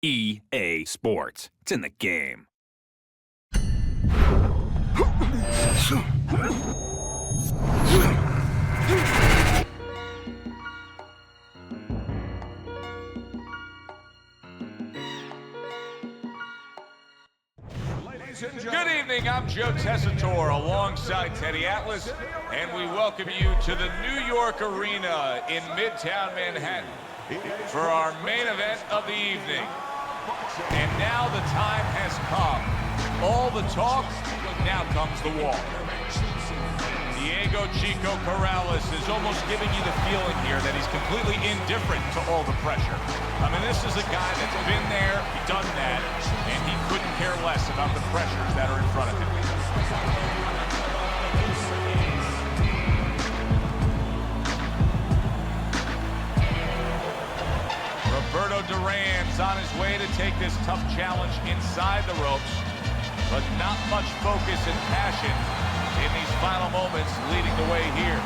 EA Sports. It's in the game. Good evening, I'm Joe Tessitore alongside Teddy Atlas, and we welcome you to the New York Arena in Midtown Manhattan for our main event of the evening. And now the time has come. All the talk, now comes the walk. Diego Chico Corrales is almost giving you the feeling here that he's completely indifferent to all the pressure. I mean, this is a guy that's been there, done that, and he couldn't care less about the pressures that are in front of him. Roberto Duran's on his way to take this tough challenge inside the ropes, but not much focus and passion in these final moments leading the way here.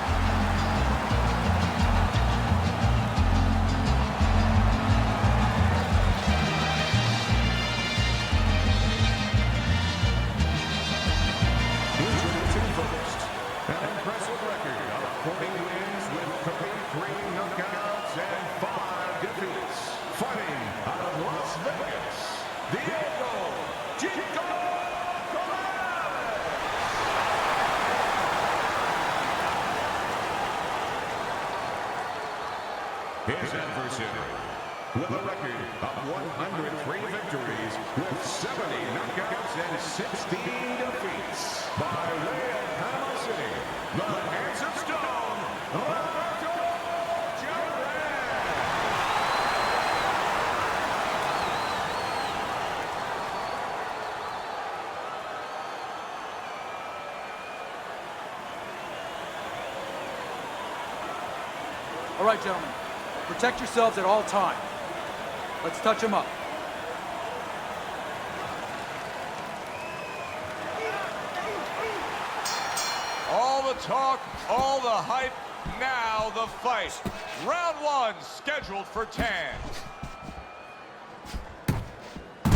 An impressive record of 40 wins with 3 knockouts and 5 defeats. Fighting out of Las Vegas, Diego Chico Corrales. His adversary, with a record of 103 victories, with 70 knockouts and 16 defeats, by way of Panama City, the handsome stone, Roberto Duran. All right, gentlemen. Protect yourselves at all times. Let's touch them up. All the talk, all the hype, now the fight. Round 1 scheduled for 10.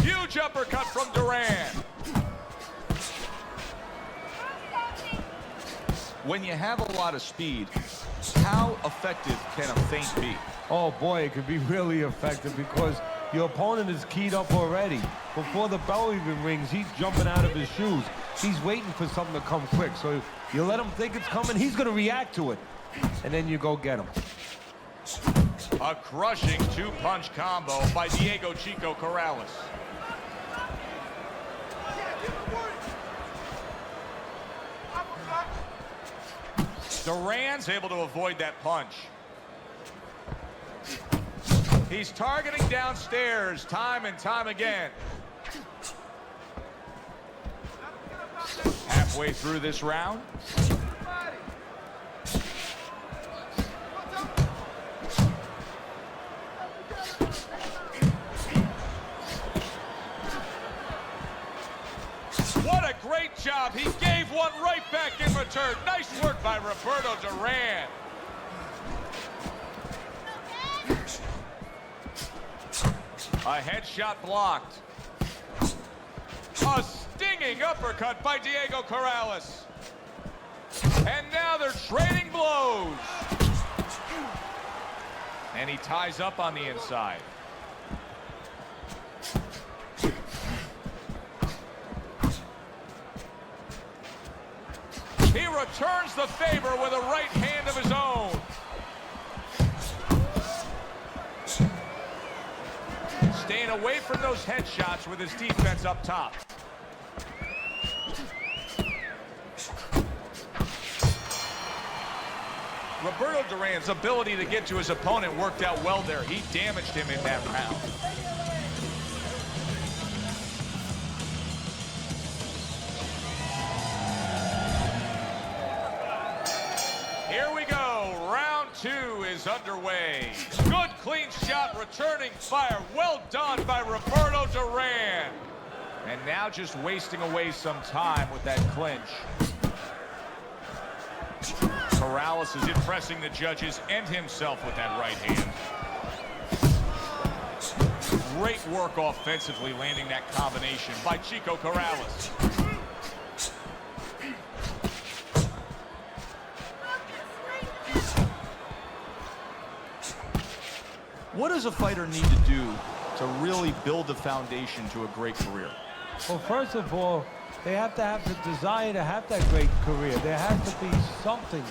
Huge uppercut from Duran. When you have a lot of speed, how effective can a feint be? Oh boy, it could be really effective because your opponent is keyed up already. Before the bell even rings, he's jumping out of his shoes. He's waiting for something to come quick. So you let him think it's coming, he's gonna react to it. And then you go get him. A crushing 2-punch combo by Diego Chico Corrales. Duran's able to avoid that punch. He's targeting downstairs time and time again. Halfway through this round. What a great job. He gave one right back in return. Nice work by Roberto Duran. A headshot blocked. A stinging uppercut by Diego Corrales. And now they're trading blows. And he ties up on the inside. He returns the favor with a right hand of his own. Staying away from those headshots with his defense up top. Roberto Duran's ability to get to his opponent worked out well there. He damaged him in that round. Here we go. Round 2 is underway. Good clean shot, returning fire. Well done by Roberto Duran. And now just wasting away some time with that clinch. Corrales is impressing the judges and himself with that right hand. Great work offensively landing that combination by Chico Corrales. What does a fighter need to do to really build the foundation to a great career? Well, first of all, they have to have the desire to have that great career. There has to be something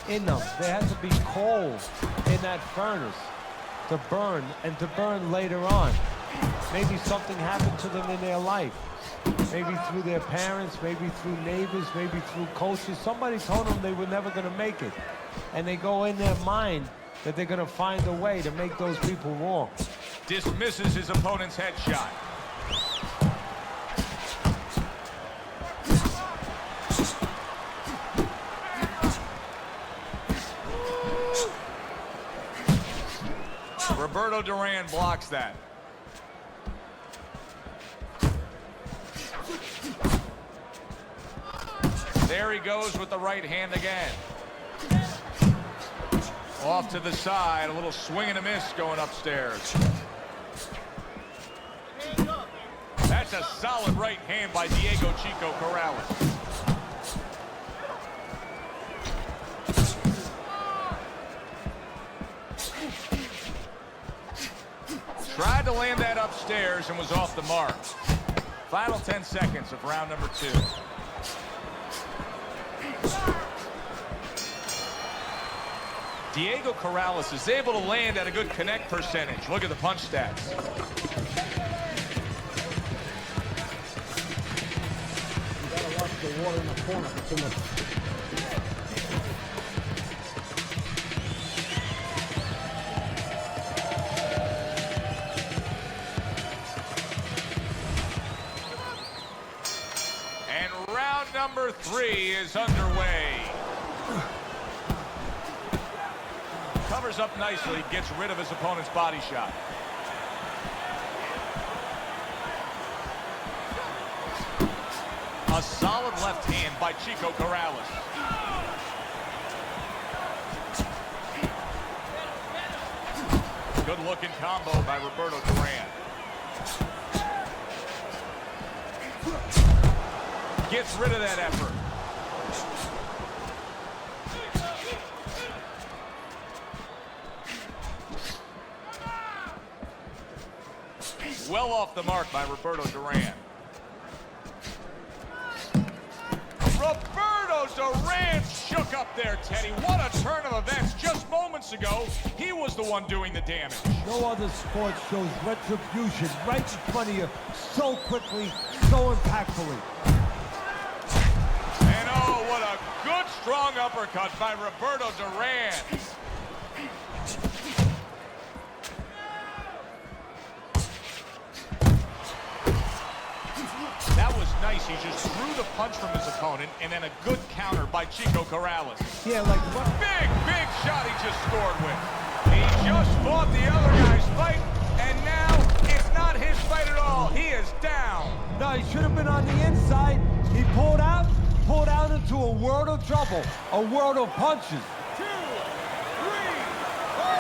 in them. There has to be coal in that furnace to burn, and to burn later on. Maybe something happened to them in their life. Maybe through their parents, maybe through neighbors, maybe through coaches. Somebody told them they were never going to make it. And they go in their mind that they're going to find a way to make those people wrong. Dismisses his opponent's headshot. Roberto Duran blocks that. There he goes with the right hand again. Off to the side, a little swing and a miss going upstairs. That's a solid right hand by Diego Chico Corrales. Tried to land that upstairs and was off the mark. Final 10 seconds of round number 2. Diego Corrales is able to land at a good connect percentage. Look at the punch stats. You gotta watch the water in the corner. Too much. Number 3 is underway. Covers up nicely, gets rid of his opponent's body shot. A solid left hand by Chico Corrales. Good looking combo by Roberto Duran. Gets rid of that effort. Well off the mark by Roberto Duran. Roberto Duran shook up there, Teddy. What a turn of events. Just moments ago, he was the one doing the damage. No other sport shows retribution right in front of you so quickly, so impactfully. And oh, what a good strong uppercut by Roberto Duran. That was nice. He just threw the punch from his opponent, and then a good counter by Chico Corrales. Yeah, like what? Big shot he just scored with. He just fought the other guy's fight, and now it's not his fight at all. He is down. No, he should have been on the inside. He pulled out into a world of trouble, a world of punches. 2, 3, 4, 5.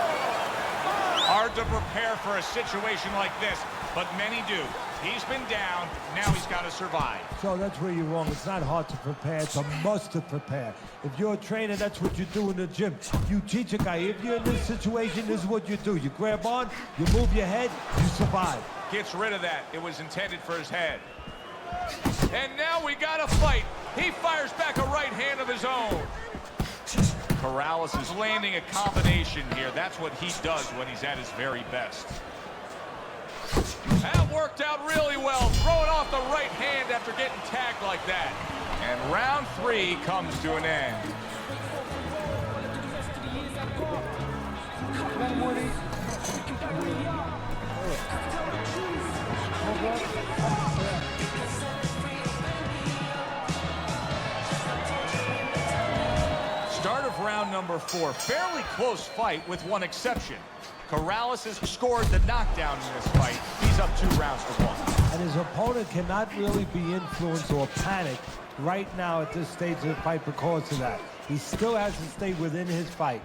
Hard to prepare for a situation like this, but many do. He's been down, now he's got to survive. So that's where you're wrong. It's not hard to prepare, it's a must to prepare. If you're a trainer, that's what you do in the gym. You teach a guy, if you're in this situation, this is what you do. You grab on, you move your head, you survive. Gets rid of that. It was intended for his head. And now we got a fight. He fires back a right hand of his own. Corrales is landing a combination here. That's what he does when he's at his very best. That worked out really well. Throwing off the right hand after getting tagged like that. And round 3 comes to an end. Start of round number 4. Fairly close fight with one exception. Corrales has scored the knockdown in this fight. He's up 2 rounds to 1. And his opponent cannot really be influenced or panicked right now at this stage of the fight because of that. He still has to stay within his fight.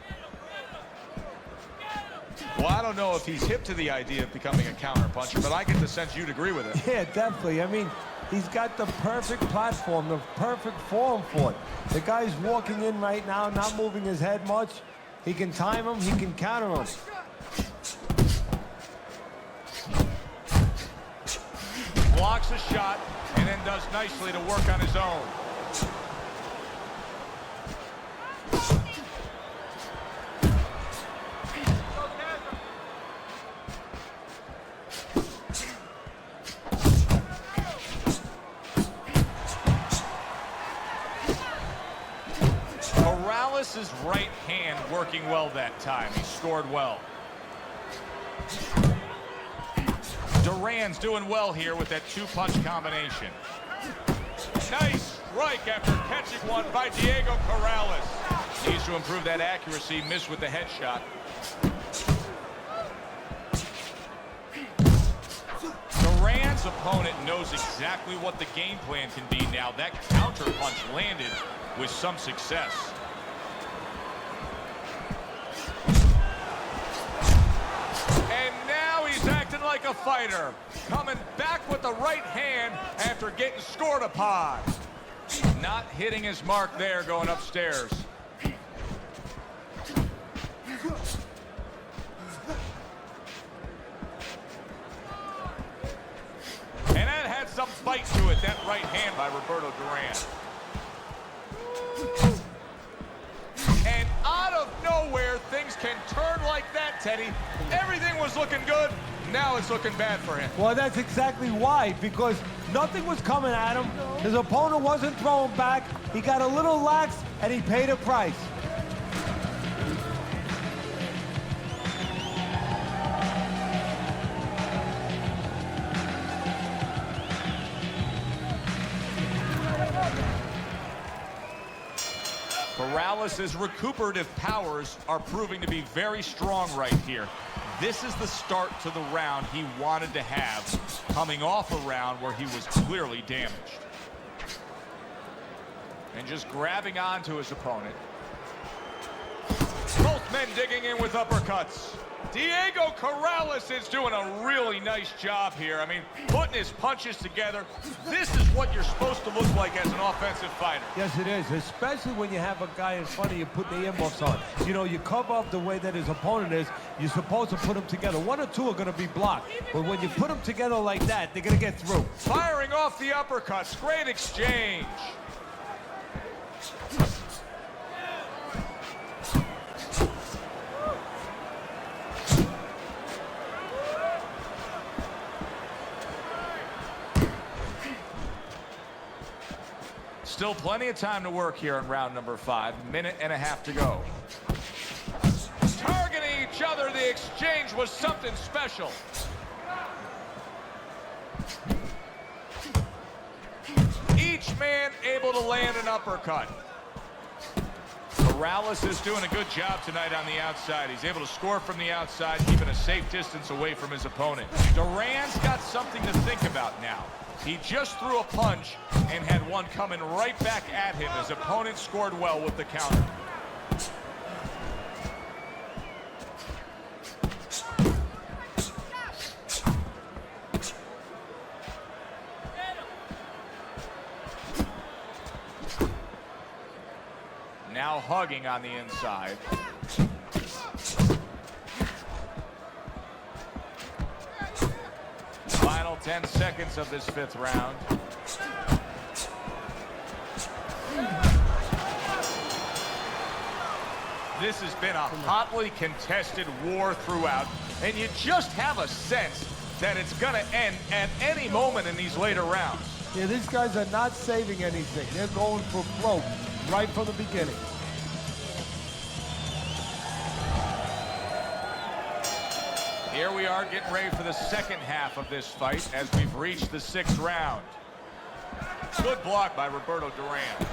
Well, I don't know if he's hip to the idea of becoming a counter-puncher, but I get the sense you'd agree with it. Yeah, definitely. I mean, he's got the perfect platform, the perfect form for it. The guy's walking in right now, not moving his head much. He can time him, he can counter him. Blocks a shot and then does nicely to work on his own. Corrales' right hand working well that time. He scored well. Duran's doing well here with that two-punch combination. Nice strike after catching one by Diego Corrales. Needs to improve that accuracy. Missed with the headshot. Duran's opponent knows exactly what the game plan can be now. That counter punch landed with some success. And now he's acting like a fighter, coming back with the right hand after getting scored upon. Not hitting his mark there, going upstairs. And that had some bite to it, that right hand by Roberto Duran. And out of nowhere, things can turn like that, Teddy. Everything was looking good. Now it's looking bad for him. Well, that's exactly why, because nothing was coming at him. His opponent wasn't throwing back. He got a little lax, and he paid a price. Corrales' recuperative powers are proving to be very strong right here. This is the start to the round he wanted to have, coming off a round where he was clearly damaged. And just grabbing onto his opponent. Both men digging in with uppercuts. Diego Corrales is doing a really nice job here. I mean, putting his punches together. This is what you're supposed to look like as an offensive fighter. Yes, it is, especially when you have a guy in front of you putting the earmuffs on. You know, you cover up the way that his opponent is. You're supposed to put them together. One or two are going to be blocked. But when you put them together like that, they're going to get through. Firing off the uppercuts. Great exchange. Still plenty of time to work here in round number 5. Minute and a half to go. Targeting each other, the exchange was something special. Each man able to land an uppercut. Corrales is doing a good job tonight on the outside. He's able to score from the outside, keeping a safe distance away from his opponent. Duran's got something to think about now. He just threw a punch and had one coming right back at him. His opponent scored well with the counter. Now hugging on the inside. Final 10 seconds of this 5th round. This has been a hotly contested war throughout, and you just have a sense that it's going to end at any moment in these later rounds. Yeah, these guys are not saving anything. They're going for broke right from the beginning. Here we are getting ready for the second half of this fight as we've reached the 6th round. Good block by Roberto Duran.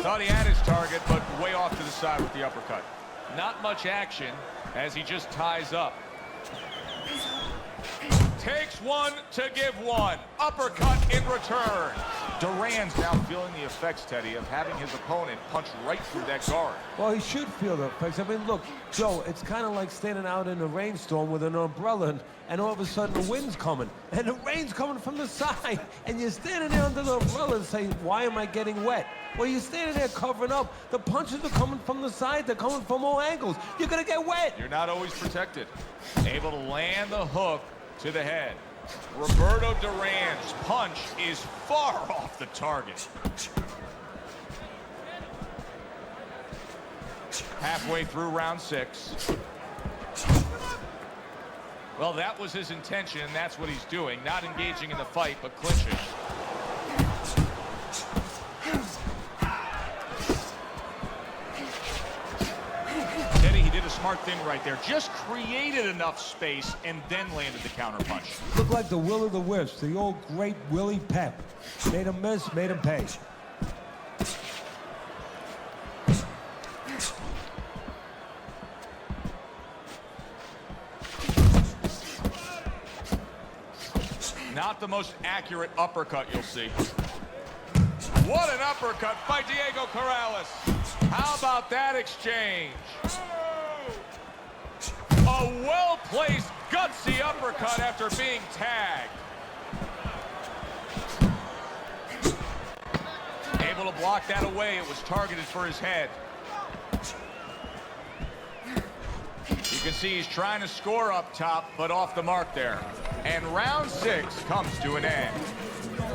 Thought he had his target, but way off to the side with the uppercut. Not much action as he just ties up. Takes one to give one. Uppercut in return. Duran's now feeling the effects, Teddy, of having his opponent punch right through that guard. Well, he should feel the effects. I mean, look, Joe, it's kind of like standing out in a rainstorm with an umbrella, and all of a sudden the wind's coming, and the rain's coming from the side, and you're standing there under the umbrella and saying, why am I getting wet? Well, you're standing there covering up. The punches are coming from the side. They're coming from all angles. You're going to get wet. You're not always protected. Able to land the hook to the head. Roberto Duran's punch is far off the target. Halfway through round 6. Well, that was his intention, and that's what he's doing. Not engaging in the fight, but clinching. A smart thing right there. Just created enough space and then landed the counter punch. Looked like the will of the wisps, the old great Willie Pep. Made him miss, made him pay. Not the most accurate uppercut you'll see. What an uppercut by Diego Corrales. How about that exchange? A well-placed, gutsy uppercut after being tagged. Able to block that away. It was targeted for his head. You can see he's trying to score up top, but off the mark there. And round 6 comes to an end.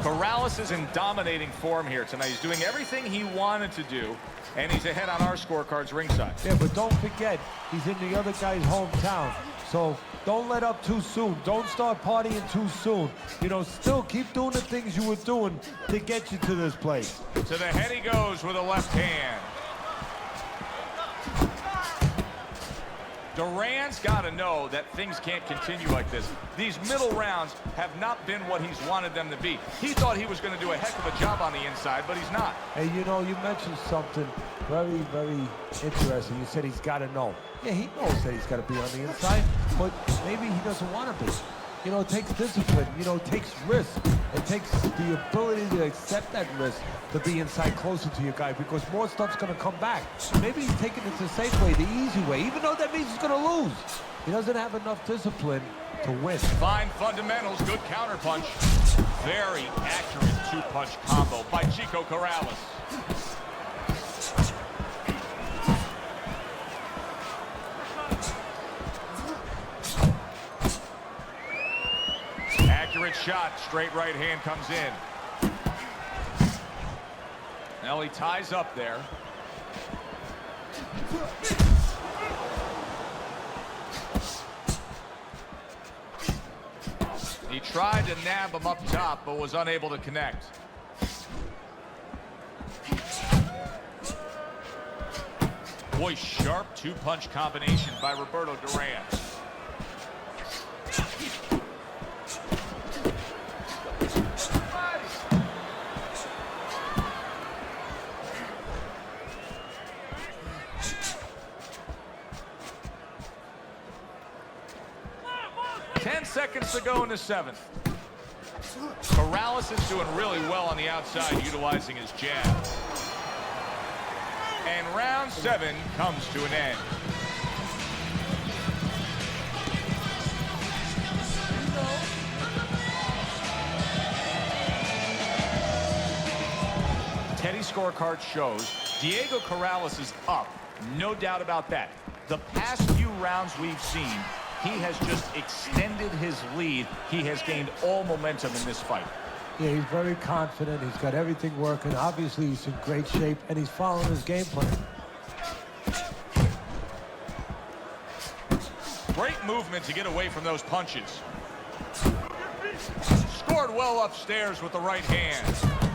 Corrales is in dominating form here tonight. He's doing everything he wanted to do, and he's ahead on our scorecards ringside. Yeah, but don't forget, he's in the other guy's hometown. So don't let up too soon. Don't start partying too soon. You know, still keep doing the things you were doing to get you to this place. To the head he goes with a left hand. Duran's got to know that things can't continue like this. These middle rounds have not been what he's wanted them to be. He thought he was going to do a heck of a job on the inside, but he's not. Hey, you know, you mentioned something very, very interesting. You said he's got to know. Yeah, he knows that he's got to be on the inside, but maybe he doesn't want to be. You know, it takes discipline. You know, it takes risk. It takes the ability to accept that risk to be inside closer to your guy, because more stuff's going to come back. Maybe he's taking it the safe way, the easy way, even though that means he's going to lose. He doesn't have enough discipline to win. Fine fundamentals, good counterpunch. Very accurate two-punch combo by Chico Corrales. Accurate shot, straight right hand comes in. Now he ties up there. He tried to nab him up top, but was unable to connect. Boy, sharp two-punch combination by Roberto Duran. Seconds to go in the 7th. Corrales is doing really well on the outside, utilizing his jab. And round 7 comes to an end. Teddy's scorecard shows Diego Corrales is up, no doubt about that. The past few rounds we've seen, he has just extended his lead. He has gained all momentum in this fight. Yeah, he's very confident. He's got everything working. Obviously, he's in great shape, and he's following his game plan. Great movement to get away from those punches. Scored well upstairs with the right hand.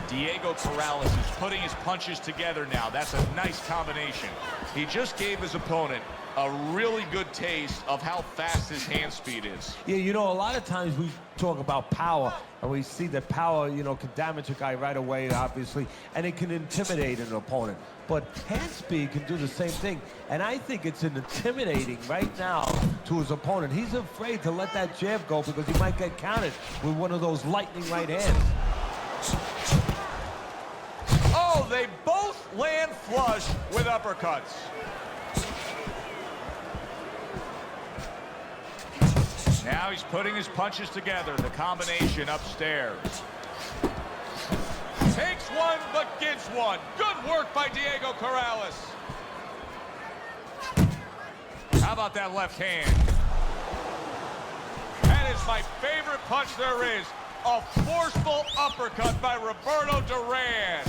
Diego Corrales is putting his punches together now. That's a nice combination. He just gave his opponent a really good taste of how fast his hand speed is. Yeah, you know, a lot of times we talk about power, and we see that power, you know, can damage a guy right away, obviously, and it can intimidate an opponent. But hand speed can do the same thing, and I think it's intimidating right now to his opponent. He's afraid to let that jab go because he might get countered with one of those lightning right hands. they both land flush with uppercuts. Now he's putting his punches together, the combination upstairs. Takes one, but gives one. Good work by Diego Corrales. How about that left hand? That is my favorite punch there is. A forceful uppercut by Roberto Duran.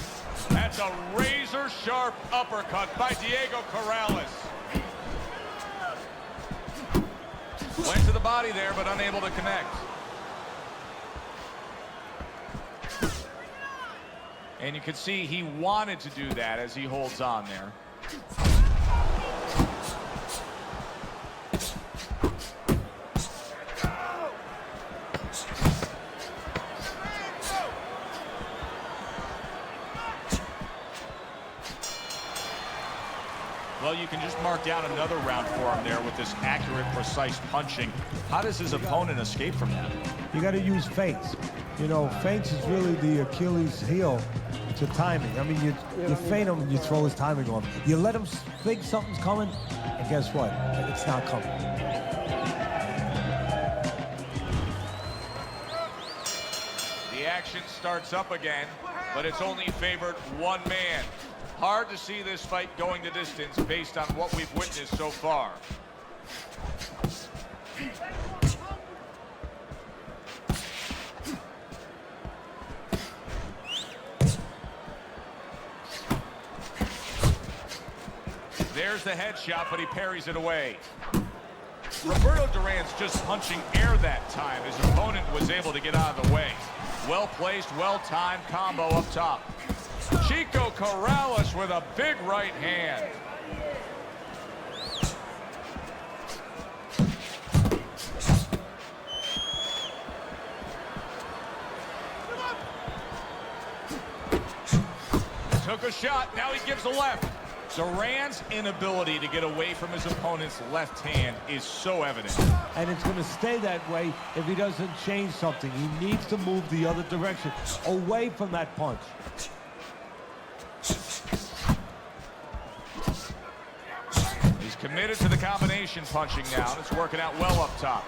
That's a razor-sharp uppercut by Diego Corrales. Went to the body there, but unable to connect. And you can see he wanted to do that as he holds on there. Well, you can just mark down another round for him there with this accurate, precise punching. How does his opponent escape from that? You got to use feints. You know, feints is really the Achilles heel to timing. I mean, you feint him and you throw his timing off. You let him think something's coming, and guess what? It's not coming. The action starts up again, but it's only favored one man. Hard to see this fight going the distance based on what we've witnessed so far. There's the headshot, but he parries it away. Roberto Duran's just punching air that time. His opponent was able to get out of the way. Well-placed, well-timed combo up top. Chico Corrales with a big right hand. Took a shot, now he gives a left. Duran's inability to get away from his opponent's left hand is so evident. And it's going to stay that way if he doesn't change something. He needs to move the other direction, away from that punch. He's committed to the combination punching now. It's working out well up top.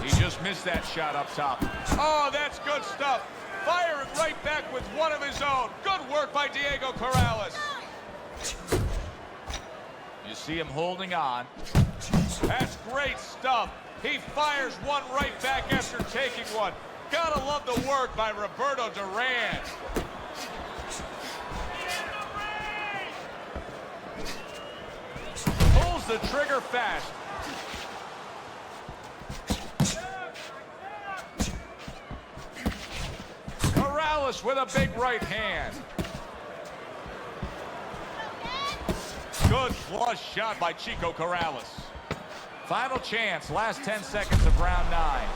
He just missed that shot up top. Oh, that's good stuff. Firing right back with one of his own. Good work by Diego Corrales. You see him holding on. That's great stuff. He fires one right back after taking one. Gotta love the work by Roberto Duran. Pulls the trigger fast. Corrales with a big right hand. Good flush shot by Chico Corrales. Final chance, last 10 seconds of round 9.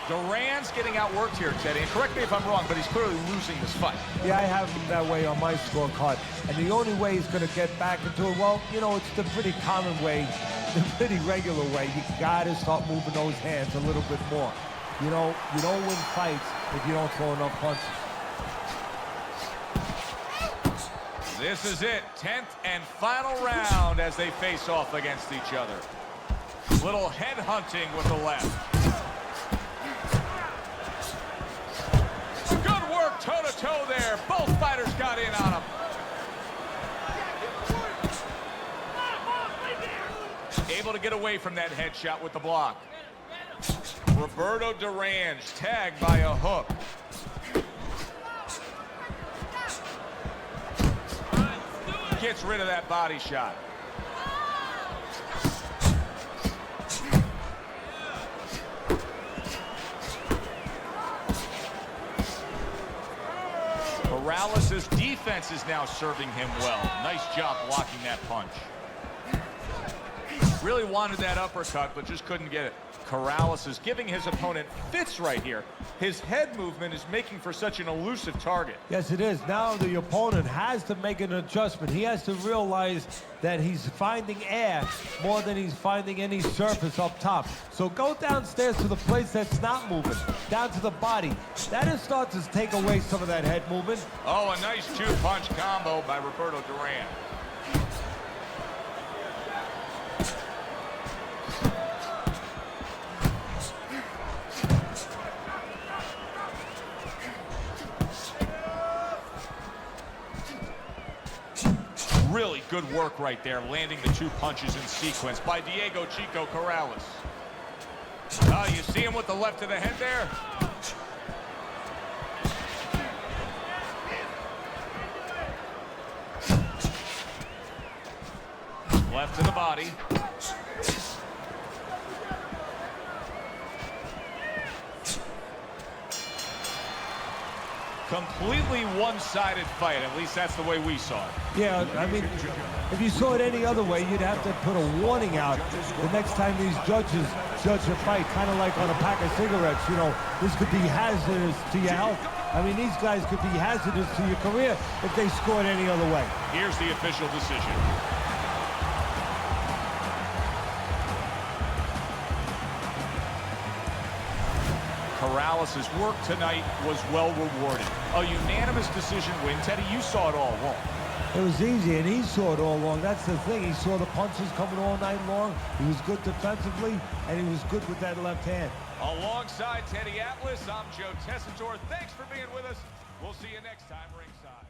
Duran's getting outworked here, Teddy. And correct me if I'm wrong, but he's clearly losing this fight. Yeah, I have him that way on my scorecard. And the only way he's going to get back into it, well, you know, it's the pretty common way, the pretty regular way. You got to start moving those hands a little bit more. You know, you don't win fights if you don't throw enough punches. This is it, 10th and final round as they face off against each other. Little head hunting with the left. Good work toe-to-toe there. Both fighters got in on him. Able to get away from that headshot with the block. Roberto Duran's tagged by a hook. Gets rid of that body shot. Corrales' defense is now serving him well. Nice job blocking that punch. Really wanted that uppercut, but just couldn't get it. Corrales is giving his opponent fits right here. His head movement is making for such an elusive target. Yes, it is. Now the opponent has to make an adjustment. He has to realize that he's finding air more than he's finding any surface up top. So go downstairs to the place that's not moving, down to the body. That'll start to take away some of that head movement. Oh, a nice two-punch combo by Roberto Duran. Really good work right there, landing the two punches in sequence by Diego Chico Corrales. Oh, you see him with the left to the head there? Left to the body. Completely one-sided fight, at least that's the way we saw it. Yeah, I mean, if you saw it any other way, you'd have to put a warning out the next time these judges judge a fight, kind of like on a pack of cigarettes. You know, this could be hazardous to your health. I mean, these guys could be hazardous to your career if they scored any other way. Here's the official decision. Corrales' work tonight was well rewarded. A unanimous decision win. Teddy, you saw it all along. It was easy, and he saw it all along. That's the thing. He saw the punches coming all night long. He was good defensively, and he was good with that left hand. Alongside Teddy Atlas, I'm Joe Tessitore. Thanks for being with us. We'll see you next time ringside.